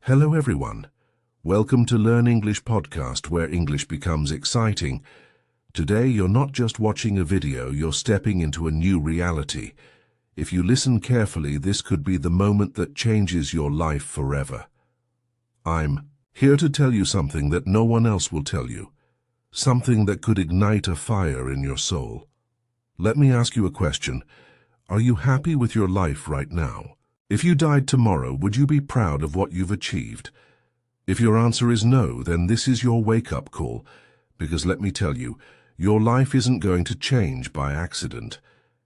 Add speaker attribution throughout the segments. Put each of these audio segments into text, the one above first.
Speaker 1: Hello everyone. Welcome to Learn English podcast where English becomes exciting. Today you're not just watching a video, you're stepping into a new reality. If you listen carefully, this could be the moment that changes your life forever. I'm here to tell you something that no one else will tell you. Something that could ignite a fire in your soul. Let me ask you a question. Are you happy with your life right now? If you died tomorrow, would you be proud of what you've achieved? If your answer is no, then this is your wake-up call. Because let me tell you, your life isn't going to change by accident.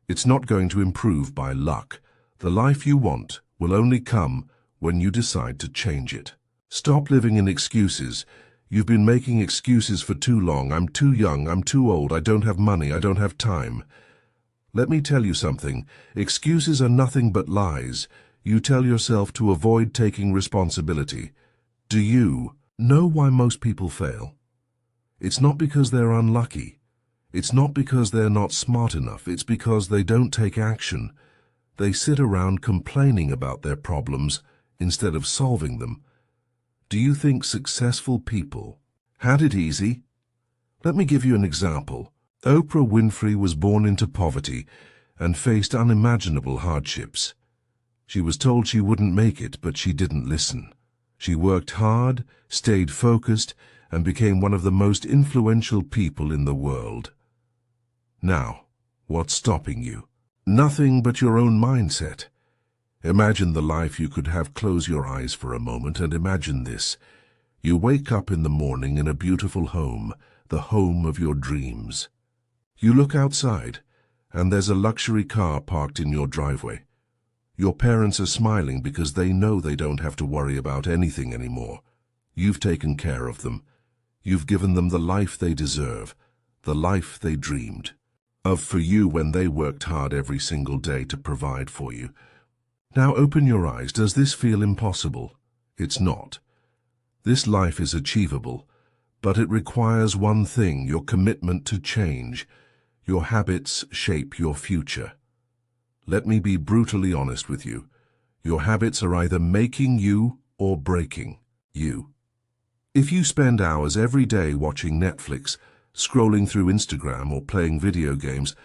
Speaker 1: It's not going to improve by luck. The life you want will only come when you decide to change it. Stop living in excuses. You've been making excuses for too long. I'm too young, I'm too old, I don't have money, I don't have time. Let me tell you something. Excuses are nothing but lies. You tell yourself to avoid taking responsibility. Do you know why most people fail? It's not because they're unlucky. It's not because they're not smart enough. It's because they don't take action. They sit around complaining about their problems instead of solving them. Do you think successful people had it easy? Let me give you an example. Oprah Winfrey was born into poverty and faced unimaginable hardships. She was told she wouldn't make it, but she didn't listen. She worked hard, stayed focused, and became one of the most influential people in the world. Now, what's stopping you? Nothing but your own mindset. Imagine the life you could have. Close your eyes for a moment and imagine this. You wake up in the morning in a beautiful home, the home of your dreams. You look outside, and there's a luxury car parked in your driveway. Your parents are smiling because they know they don't have to worry about anything anymore. You've taken care of them. You've given them the life they deserve, the life they dreamed of for you when they worked hard every single day to provide for you. Now open your eyes. Does this feel impossible? It's not. This life is achievable, but it requires one thing: your commitment to change. Your habits shape your future. Let me be brutally honest with you. Your habits are either making you or breaking you. If you spend hours every day watching Netflix, scrolling through Instagram, or playing video games,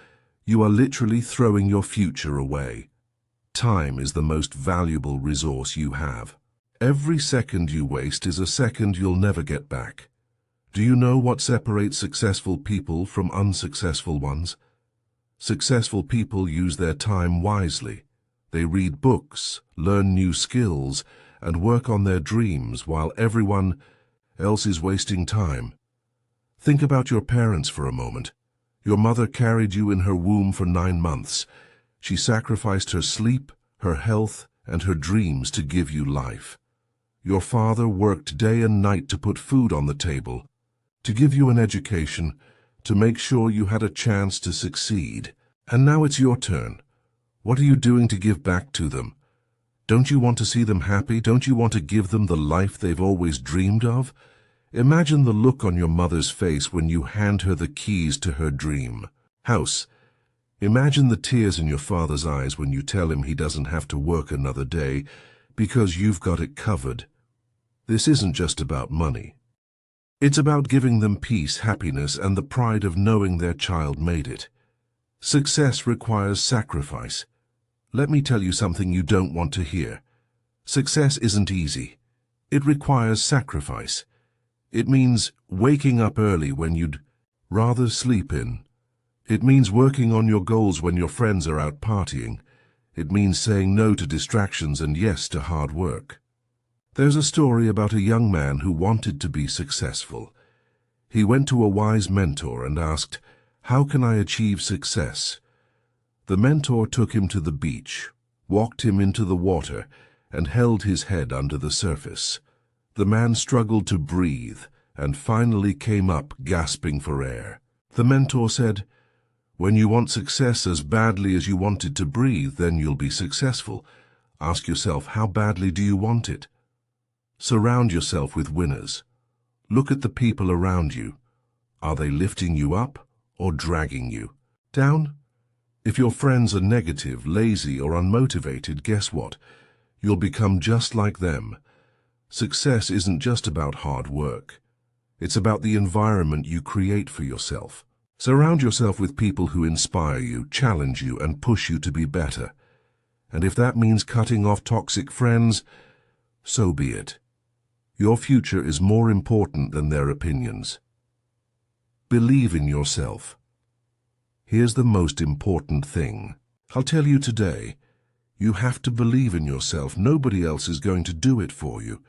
Speaker 1: you are literally throwing your future away. Time is the most valuable resource you have. Every second you waste is a second you'll never get back. Do you know what separates successful people from unsuccessful ones? Successful people use their time wisely. They read books, learn new skills, and work on their dreams while everyone else is wasting time. Think about your parents for a moment. Your mother carried you in her womb for 9 months. She sacrificed her sleep, her health, and her dreams to give you life. Your father worked day and night to put food on the table, to give you an education, to make sure you had a chance to succeed. And now it's your turn. What are you doing to give back to them? Don't you want to see them happy? Don't you want to give them the life they've always dreamed of? Imagine the look on your mother's face when you hand her the keys to her dream house. Imagine the tears in your father's eyes when you tell him he doesn't have to work another day because you've got it covered. This isn't just about money. It's about giving them peace, happiness, and the pride of knowing their child made it. Success requires sacrifice. Let me tell you something you don't want to hear. Success isn't easy. It requires sacrifice. It means waking up early when you'd rather sleep in. It means working on your goals when your friends are out partying. It means saying no to distractions and yes to hard work. There's a story about a young man who wanted to be successful. He went to a wise mentor and asked, "How can I achieve success?" The mentor took him to the beach, walked him into the water, and held his head under the surface. The man struggled to breathe and finally came up gasping for air. The mentor said, "When you want success as badly as you wanted to breathe, then you'll be successful. Ask yourself, how badly do you want it? Surround yourself with winners. Look at the people around you. Are they lifting you up or dragging you down? If your friends are negative, lazy, or unmotivated, guess what? You'll become just like them. Success isn't just about hard work. It's about the environment you create for yourself. Surround yourself with people who inspire you, challenge you, and push you to be better. And if that means cutting off toxic friends, so be it. Your future is more important than their opinions. Believe in yourself. Here's the most important thing. I'll tell you today, you have to believe in yourself. Nobody else is going to do it for you.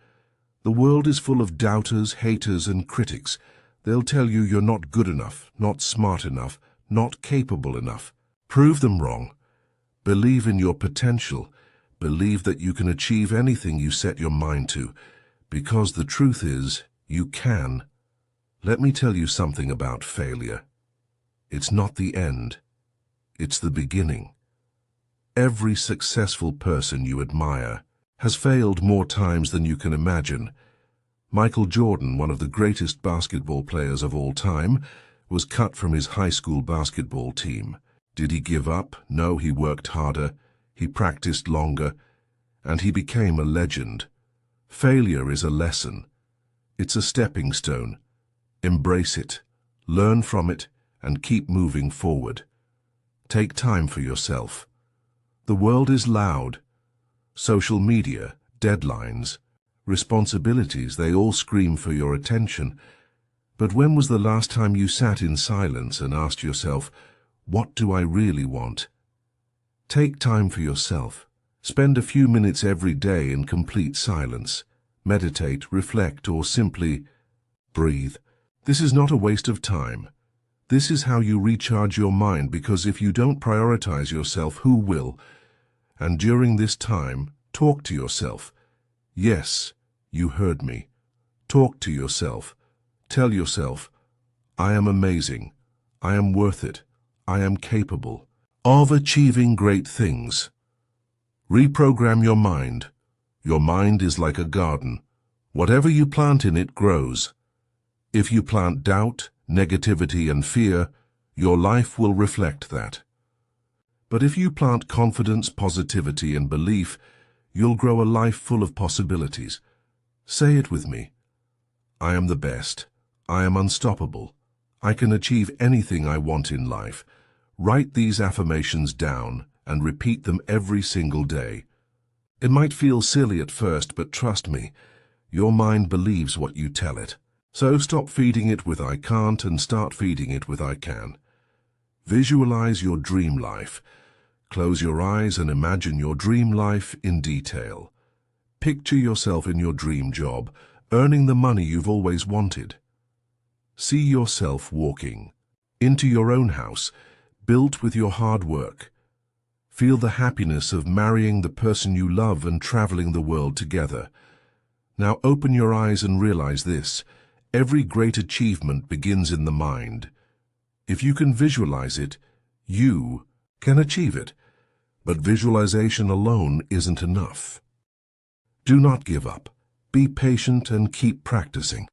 Speaker 1: The world is full of doubters, haters, and critics. They'll tell you you're not good enough, not smart enough, not capable enough. Prove them wrong. Believe in your potential. Believe that you can achieve anything you set your mind to, because the truth is, you can. Let me tell you something about failure. It's not the end. It's the beginning. Every successful person you admire has failed more times than you can imagine. Michael Jordan, one of the greatest basketball players of all time, was cut from his high school basketball team. Did he give up? No, he worked harder, he practiced longer, and he became a legend. Failure is a lesson. It's a stepping stone. Embrace it, learn from it, and keep moving forward. Take time for yourself. The world is loud. Social media, deadlines, responsibilities, they all scream for your attention. But when was the last time you sat in silence and asked yourself, what do I really want? Take time for yourself. Spend a few minutes every day in complete silence. Meditate, reflect, or simply breathe. This is not a waste of time. This is how you recharge your mind, because if you don't prioritize yourself, who will? And during this time, talk to yourself. Yes, you heard me. Talk to yourself. Tell yourself, I am amazing. I am worth it. I am capable of achieving great things. Reprogram your mind. Your mind is like a garden. Whatever you plant in it grows. If you plant doubt, negativity, and fear, your life will reflect that. But if you plant confidence, positivity, and belief, you'll grow a life full of possibilities. Say it with me. I am the best. I am unstoppable. I can achieve anything I want in life. Write these affirmations down and repeat them every single day. It might feel silly at first, but trust me, your mind believes what you tell it. So stop feeding it with I can't and start feeding it with I can. Visualize your dream life. Close your eyes and imagine your dream life in detail. Picture yourself in your dream job, earning the money you've always wanted. See yourself walking into your own house, built with your hard work. Feel the happiness of marrying the person you love and traveling the world together. Now open your eyes and realize this. Every great achievement begins in the mind. If you can visualize it, you can achieve it. But visualization alone isn't enough. Do not give up. Be patient and keep practicing.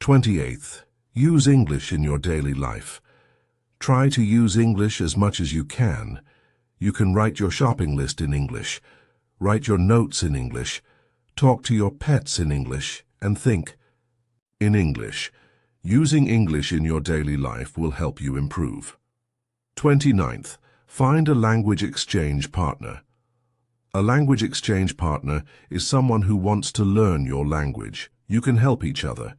Speaker 1: 28th, use English in your daily life. Try to use English as much as you can. You can write your shopping list in English, write your notes in English, talk to your pets in English, and think in English. Using English in your daily life will help you improve. 29th, find a language exchange partner. A language exchange partner is someone who wants to learn your language. You can help each other.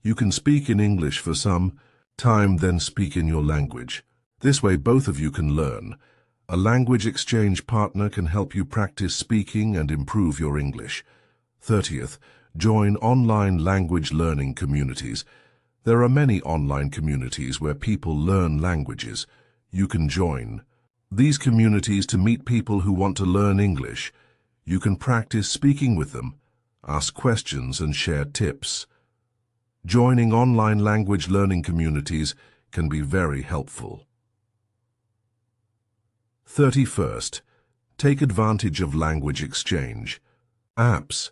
Speaker 1: You can speak in English for some time, then speak in your language. This way both of you can learn. A language exchange partner can help you practice speaking and improve your English. 30th, join online language learning communities. There are many online communities where people learn languages. You can join these communities to meet people who want to learn English. You can practice speaking with them, ask questions, and share tips. Joining online language learning communities can be very helpful. 31st, take advantage of language exchange. Apps.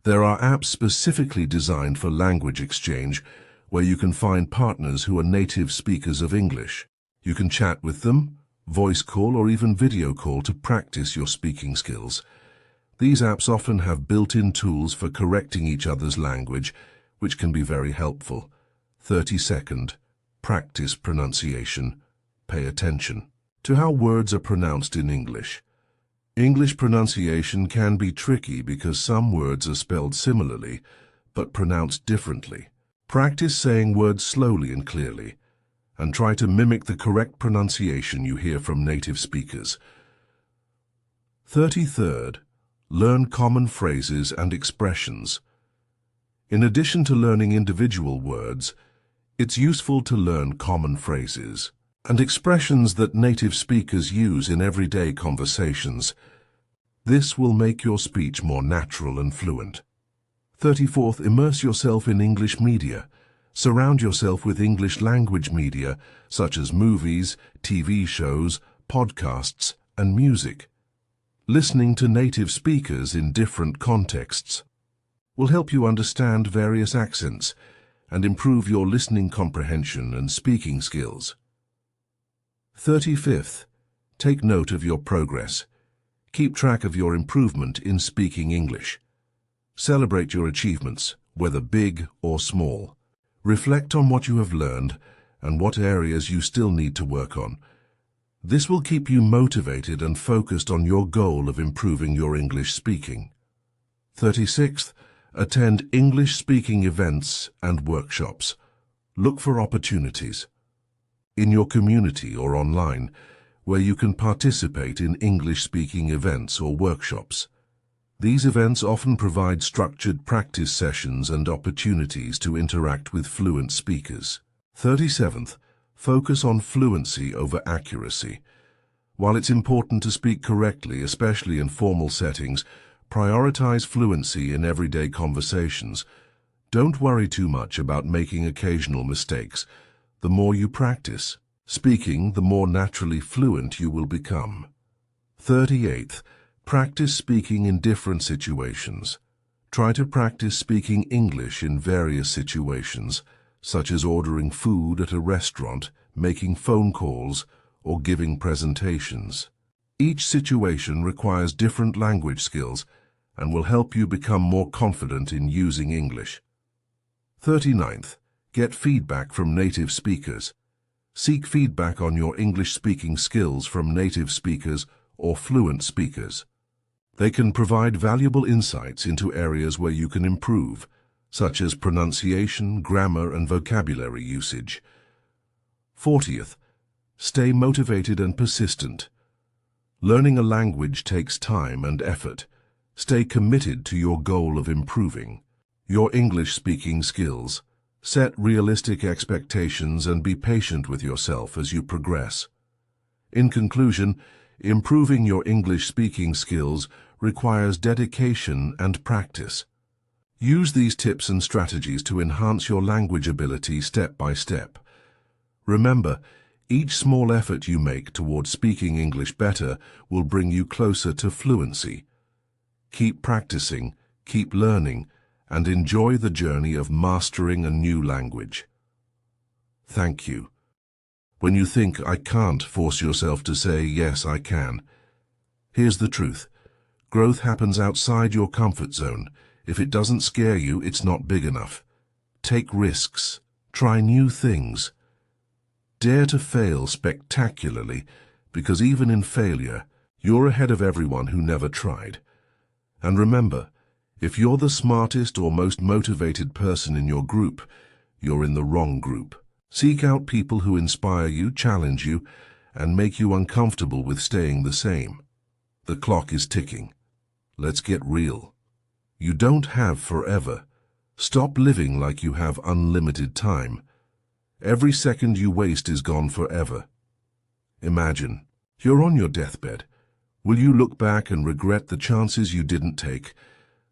Speaker 1: There are apps specifically designed for language exchange where you can find partners who are native speakers of English. You can chat with them, voice call, or even video call to practice your speaking skills. These apps often have built-in tools for correcting each other's language, which can be very helpful. 30-second. Practice pronunciation. Pay attention to how words are pronounced in English. English pronunciation can be tricky because some words are spelled similarly, but pronounced differently. Practice saying words slowly and clearly, and try to mimic the correct pronunciation you hear from native speakers. 33rd. Learn common phrases and expressions. In addition to learning individual words, it's useful to learn common phrases and expressions that native speakers use in everyday conversations. This will make your speech more natural and fluent. 34th. Immerse yourself in English media. Surround yourself with English language media, such as movies, TV shows, podcasts, and music. Listening to native speakers in different contexts will help you understand various accents and improve your listening comprehension and speaking skills. 35th. Take note of your progress. Keep track of your improvement in speaking English. Celebrate your achievements, whether big or small. Reflect on what you have learned and what areas you still need to work on. This will keep you motivated and focused on your goal of improving your English speaking. 36th. Attend English speaking events and workshops. Look for opportunities in your community or online where you can participate in English speaking events or workshops. These events often provide structured practice sessions and opportunities to interact with fluent speakers. 37th. Focus on fluency over accuracy. While it's important to speak correctly, especially in formal settings, prioritize fluency in everyday conversations. Don't worry too much about making occasional mistakes. The more you practice speaking, the more naturally fluent you will become. 38th. Practice speaking in different situations. Try to practice speaking English in various situations, such as ordering food at a restaurant, making phone calls, or giving presentations. Each situation requires different language skills and will help you become more confident in using English. 39th. Get feedback from native speakers. Seek feedback on your English speaking skills from native speakers or fluent speakers. They can provide valuable insights into areas where you can improve, such as pronunciation, grammar, and vocabulary usage. 40th. Stay motivated and persistent. Learning a language takes time and effort. Stay committed to your goal of improving your English speaking skills. Set realistic expectations and be patient with yourself as you progress. In conclusion, improving your English speaking skills requires dedication and practice. Use these tips and strategies to enhance your language ability step by step. Remember, each small effort you make towards speaking English better will bring you closer to fluency. Keep practicing, keep learning, and enjoy the journey of mastering a new language. Thank you. When you think I can't, force yourself to say, yes, I can. Here's the truth. Growth happens outside your comfort zone. If it doesn't scare you, it's not big enough. Take risks. Try new things. Dare to fail spectacularly, because even in failure, you're ahead of everyone who never tried. And remember, if you're the smartest or most motivated person in your group, you're in the wrong group. Seek out people who inspire you, challenge you, and make you uncomfortable with staying the same. The clock is ticking. Let's get real. You don't have forever. Stop living like you have unlimited time. Every second you waste is gone forever. Imagine, you're on your deathbed. Will you look back and regret the chances you didn't take?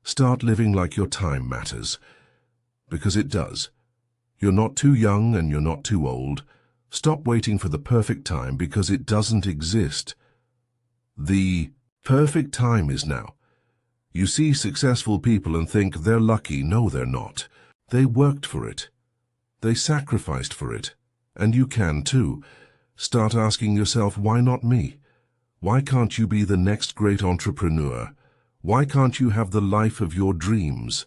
Speaker 1: Start living like your time matters, because it does. You're not too young and you're not too old. Stop waiting for the perfect time, because it doesn't exist. The perfect time is now. You see successful people and think they're lucky. No, they're not. They worked for it. They sacrificed for it. And you can too. Start asking yourself, why not me? Why can't you be the next great entrepreneur? Why can't you have the life of your dreams?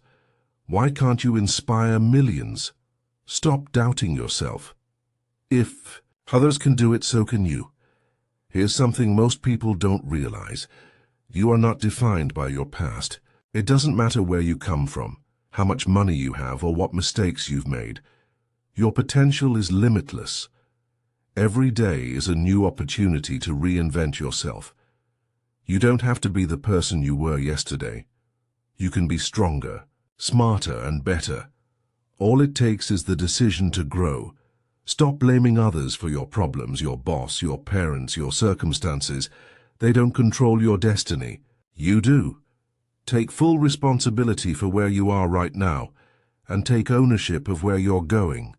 Speaker 1: Why can't you inspire millions? Stop doubting yourself. If others can do it, so can you. Here's something most people don't realize. You are not defined by your past. It doesn't matter where you come from, how much money you have, or what mistakes you've made. Your potential is limitless. Every day is a new opportunity to reinvent yourself. You don't have to be the person you were yesterday. You can be stronger, smarter, and better. All it takes is the decision to grow. Stop blaming others for your problems, your boss, your parents, your circumstances. They don't control your destiny. You do. Take full responsibility for where you are right now, and take ownership of where you're going.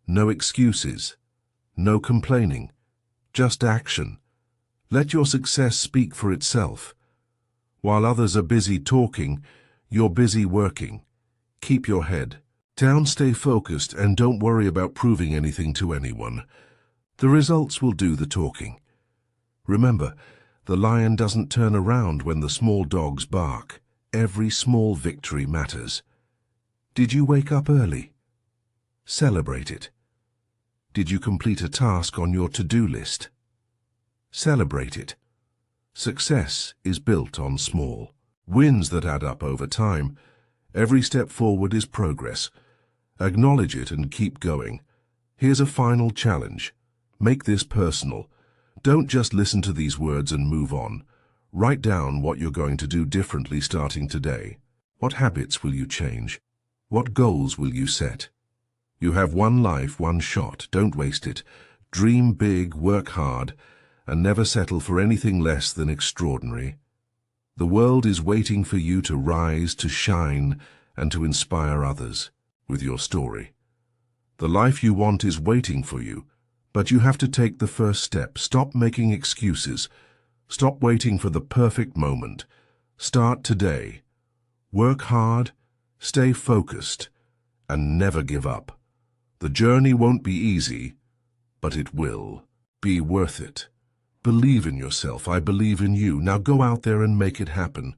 Speaker 1: No excuses. No complaining. Just action. Let your success speak for itself. While others are busy talking, you're busy working. Keep your head down, stay focused, and don't worry about proving anything to anyone. The results will do the talking. Remember, the lion doesn't turn around when the small dogs bark. Every small victory matters. Did you wake up early? Celebrate it. Did you complete a task on your to-do list? Celebrate it. Success is built on small wins that add up over time. Every step forward is progress. Acknowledge it and keep going. Here's a final challenge. Make this personal. Don't just listen to these words and move on. Write down what you're going to do differently starting today. What habits will you change? What goals will you set? You have one life, one shot. Don't waste it. Dream big, work hard, and never settle for anything less than extraordinary. The world is waiting for you to rise, to shine, and to inspire others with your story. The life you want is waiting for you, but you have to take the first step. Stop making excuses. Stop waiting for the perfect moment. Start today. Work hard, stay focused, and never give up. The journey won't be easy, but it will be worth it. Believe in yourself. I believe in you. Now go out there and make it happen.